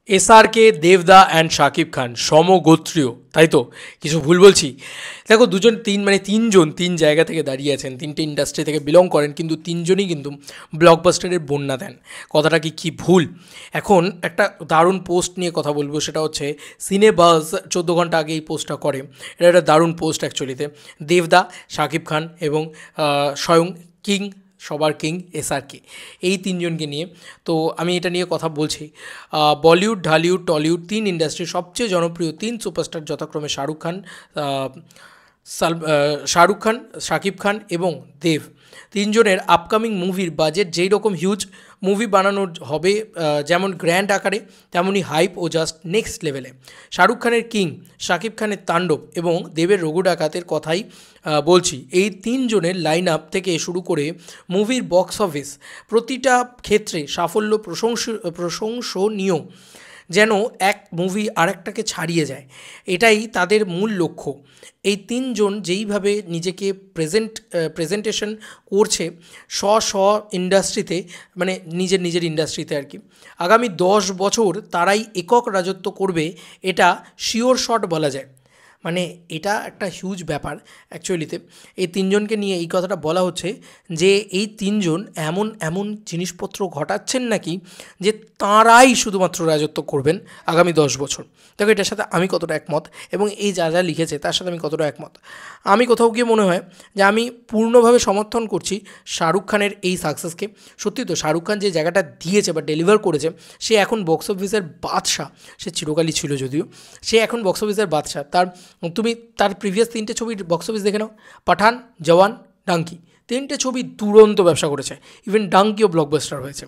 SRK, দেবদা and Shakib Khan সমগোত্রীয়, তাই তো? কিছু ভুল বলছি? দেখো, দুজন তিনজন তিন জায়গা থেকে দাঁড়িয়ে আছেন, তিনটে ইন্ডাস্ট্রি থেকে বিলং করেন, কিন্তু তিনজনই কিন্তু ব্লকবাস্টারের বন্যা দেন। কথাটা কি ভুল? এখন একটা দারুণ পোস্ট নিয়ে কথা বলবো, সেটা হচ্ছে সিনেবাজ 14 ঘন্টা আগে এই পোস্টটা করে। এটা একটা দারুণ পোস্ট অ্যাকচুয়ালিতে। দেবদা, শাকিব খান এবং স্বয়ং কিং, সবার কিং এসআরকে, এই তিনজনকে নিয়ে। তো আমি এটা নিয়ে কথা বলছি। বলিউড, ঢালিউড, টলিউড তিন ইন্ডাস্ট্রির সবচেয়ে জনপ্রিয় তিন সুপারস্টার যথাক্রমে শাহরুখ খান, শাকিব খান এবং দেব, তিনজনের আপকামিং মুভির বাজেট যেই রকম হিউজ, মুভি বানানোর হবে যেমন গ্র্যান্ড আকারে, তেমনই হাইপ ও জাস্ট নেক্সট লেভেলে। শাহরুখ খানের কিং, শাকিব খানের তাণ্ডব এবং দেবের রঘু ডাকাতের কথাই বলছি। এই তিনজনের লাইন আপ থেকে শুরু করে মুভির বক্স অফিস প্রতিটা ক্ষেত্রে সাফল্য প্রশংসনীয়, যেন এক মুভি আরেকটাকে ছাড়িয়ে যায়। এটাই তাদের মূল লক্ষ্য। এই তিনজন যেইভাবে নিজেকে প্রেজেন্টেশন করছে স্ব ইন্ডাস্ট্রিতে, মানে নিজের ইন্ডাস্ট্রিতে আর কি, আগামী 10 বছর তারাই একক রাজত্ব করবে, এটা শিওর শট বলা যায়। মানে এটা একটা হিউজ ব্যাপার অ্যাকচুয়ালিতে। এই তিনজনকে নিয়ে এই কথাটা বলা হচ্ছে যে এই তিনজন এমন এমন জিনিসপত্র ঘটাচ্ছেন নাকি যে তাঁরাই শুধুমাত্র রাজত্ব করবেন আগামী 10 বছর। দেখো, এটার সাথে আমি কতটা একমত, এবং এই যা লিখেছে তার সাথে আমি কতটা একমত। আমি কোথাও গিয়ে মনে হয় যে আমি পূর্ণভাবে সমর্থন করছি শাহরুখ খানের এই সাকসেসকে। সত্যি তো, শাহরুখ খান যে জায়গাটা দিয়েছে বা ডেলিভার করেছে, সে এখন বক্স অফিসের বাদশা। সে চিরকালই ছিল যদিও, সে এখন বক্স অফিসের বাদশা। তুমি তার প্রিভিয়াস 3টে ছবির বক্স অফিস দেখে নাও, পাঠান, জওয়ান, ডাঙ্কি, 3টে ছবি দুরন্ত ব্যবসা করেছে। ইভেন ডাঙ্কিও ব্লকবাস্টার হয়েছে,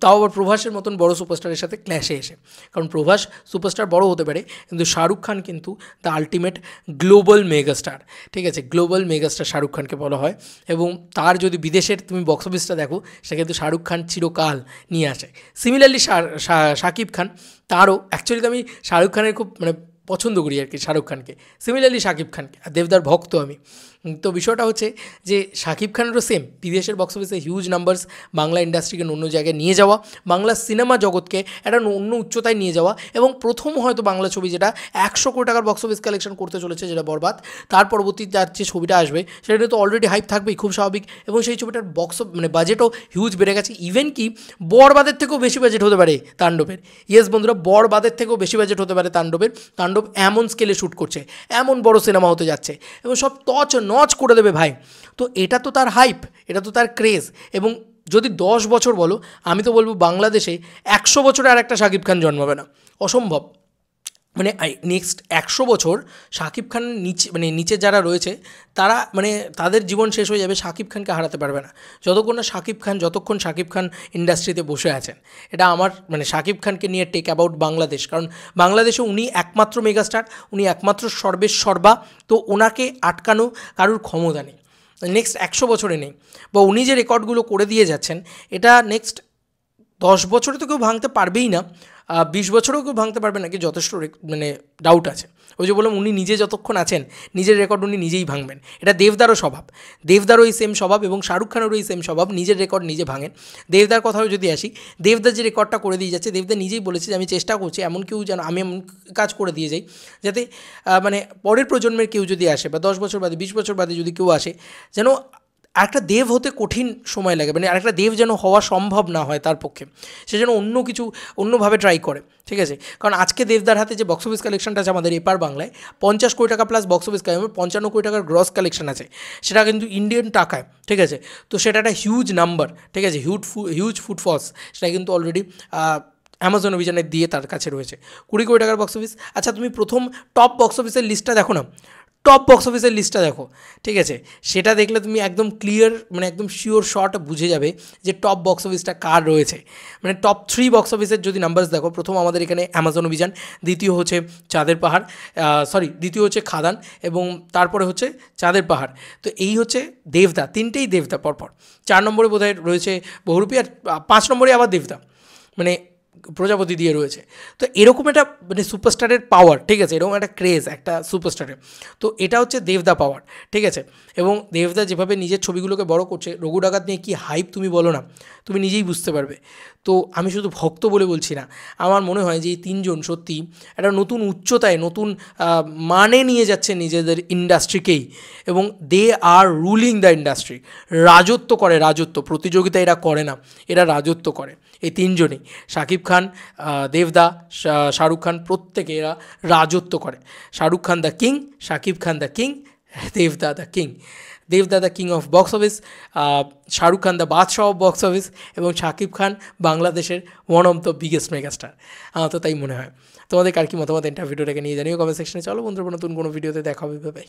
তাও আবার প্রভাসের মতন বড় সুপারস্টারের সাথে ক্ল্যাশে এসে। কারণ প্রভাস সুপারস্টার বড় হতে পারে, কিন্তু শাহরুখ খান কিন্তু দ্য আলটিমেট গ্লোবাল মেগাস্টার। ঠিক আছে, গ্লোবাল মেগাস্টার শাহরুখ খানকে বলা হয়। এবং তার যদি বিদেশের তুমি বক্স অফিসটা দেখো, সেটা কিন্তু শাহরুখ খান চিরকাল নিয়ে আসে। সিমিলারলি শাকিব খান, তারও অ্যাকচুয়ালি আমি শাহরুখ খানের খুব পছন্দ করি আর কি, শাহরুখ খানকে। সিমিলারলি শাকিব খানকে, আর দেবদার ভক্ত আমি। তো বিষয়টা হচ্ছে যে শাকিব খানেরও সেম বিদেশের বক্স অফিসে হিউজ নাম্বারস, বাংলা ইন্ডাস্ট্রিকে অন্য জায়গায় নিয়ে যাওয়া, বাংলা সিনেমা জগৎকে একটা অন্য উচ্চতায় নিয়ে যাওয়া, এবং প্রথম হয়তো বাংলা ছবি যেটা 100 কোটি টাকার বক্স অফিস কালেকশন করতে চলেছে, যেটা বরবাদ। তার পরবর্তী তার যে ছবিটা আসবে সেটা তো অলরেডি হাইপ থাকবেই, খুব স্বাভাবিক। এবং সেই ছবিটার বাজেটও হিউজ বেড়ে গেছে। ইভেন কি বরবাদের থেকেও বেশি বাজেট হতে পারে তাণ্ডবের। ইয়েস বন্ধুরা, বরবাদের থেকেও বেশি বাজেট হতে পারে তাণ্ডবের। তাণ্ডব এমন স্কেলে শ্যুট করছে, এমন বড় সিনেমা হতে যাচ্ছে, এবং সব নচ করে দেবে ভাই। তো এটা তো তার হাইপ, এটা তো তার ক্রেজ। এবং যদি 10 বছর বলো, আমি তো বলবো বাংলাদেশে 100 বছরে আর একটা শাকিব খান জন্মাবে না, অসম্ভব। নেক্সট 100 বছর শাকিব খানের নিচে যারা রয়েছে, তারা তাদের জীবন শেষ হয়ে যাবে, শাকিব খানকে হারাতে পারবে না যতক্ষণ শাকিব খান ইন্ডাস্ট্রিতে বসে আছেন। এটা আমার শাকিব খানকে নিয়ে টেক অ্যাবাউট বাংলাদেশ। কারণ বাংলাদেশে উনি একমাত্র মেগাস্টার, উনি একমাত্র সর্বেসর্বা। তো ওনাকে আটকানো কারোর ক্ষমতা নেই, নেক্সট 100 বছরে নেই। বা উনি যে রেকর্ডগুলো করে দিয়ে যাচ্ছেন, এটা নেক্সট 10 বছরে তো কেউ ভাঙতে পারবেই না, 20 বছরেও কেউ ভাঙতে পারবে না, কি যথেষ্ট ডাউট আছে। ওই যে বললাম, উনি নিজে যতক্ষণ আছেন নিজের রেকর্ড উনি নিজেই ভাঙবেন। এটা দেবদারও স্বভাব, দেবদারও এই সেম স্বভাব, এবং শাহরুখ খানেরও এই সেম স্বভাব, নিজের রেকর্ড নিজে ভাঙেন। দেবদার কথাও যদি আসি, দেবদার যে রেকর্ডটা করে দিয়ে যাচ্ছে, দেবদা নিজেই বলেছে যে আমি চেষ্টা করছি এমন কেউ যেন আমি এমন কাজ করে দিয়ে যাই যাতে পরের প্রজন্মের কেউ যদি আসে, বা 10 বছর বাদে 20 বছর বাদে যদি কেউ আসে, যেন আরেকটা দেব হতে কঠিন সময় লাগে, আরেকটা দেব যেন হওয়া সম্ভব না হয় তার পক্ষে, সে যেন অন্যভাবে ট্রাই করে। ঠিক আছে, কারণ আজকে দেবদার হাতে যে বক্স অফিস কালেকশনটা আছে আমাদের এপার বাংলায়, 50 কোটি টাকা প্লাস বক্স অফিস কালেকশন, 55 কোটি টাকার গ্রস কালেকশন আছে, সেটা কিন্তু ইন্ডিয়ান টাকায়। ঠিক আছে, তো সেটা একটা হিউজ নাম্বার। ঠিক আছে, হিউজ ফুটফলস, সেটা কিন্তু অলরেডি অ্যামাজন অভিযানের দিয়ে তার কাছে রয়েছে 20 কোটি টাকার বক্স অফিস। আচ্ছা, তুমি প্রথম টপ বক্স অফিসের লিস্টটা দেখো না, টপ বক্স অফিসের লিস্টটা দেখো। ঠিক আছে, সেটা দেখলে তুমি একদম ক্লিয়ার, একদম শিওর শর্ট বুঝে যাবে যে টপ বক্স অফিসটা কার রয়েছে। টপ 3 বক্স অফিসের যদি নাম্বারস দেখো, প্রথম আমাদের এখানে অ্যামাজন অভিযান, দ্বিতীয় হচ্ছে চাঁদের পাহাড়, দ্বিতীয় হচ্ছে খাদান, এবং তারপরে হচ্ছে চাঁদের পাহাড়। তো এই হচ্ছে দেবদা, তিনটেই দেবদা পরপর। 4 নম্বরে বোধহয় রয়েছে বহুরূপী, আর 5 নম্বরে আবার দেবদা। প্রজাপতি দিয়ে রয়েছে। তো এরকম একটা মানে সুপারস্টারের পাওয়ার, ঠিক আছে, এরকম একটা ক্রেজ একটা সুপারস্টারের, তো এটা হচ্ছে দেবদা পাওয়ার, ঠিক আছে। এবং দেবদা যেভাবে নিজের ছবিগুলোকে বড় করছে, রঘু ডাকাত নিয়ে কী হাইপ তুমি বলো না, তুমি নিজেই বুঝতে পারবে। তো আমি শুধু ভক্ত বলে বলছি না, আমার মনে হয় যে এই তিনজন সত্যি একটা নতুন উচ্চতায়, নতুন মানে নিয়ে যাচ্ছে নিজেদের ইন্ডাস্ট্রিকেই, এবং দে আর রুলিং দ্য ইন্ডাস্ট্রি। রাজত্ব করে, রাজত্ব, প্রতিযোগিতা এরা করে না, এরা রাজত্ব করে। এই তিনজনই, শাকিব খান, দেবদা, শাহরুখ খান, প্রত্যেকে এরা রাজত্ব করে। Shahrukh Khan the king, Shakib Khan the king, দেবদা দ্য কিং। দেবদা the king of box office, Shahrukh Khan the বাদশাহ অফ বক্স অফিস, এবং শাকিব খান বাংলাদেশের one of the biggest megastar. আমার তো তাই মনে হয়। তোমাদের কার কি মতামত এটা ভিডিওটাকে নিয়ে জানিও কমেন্ট সেকশনে। চলো বন্ধুরা, নতুন কোনো ভিডিওতে দেখা হবে, বাই।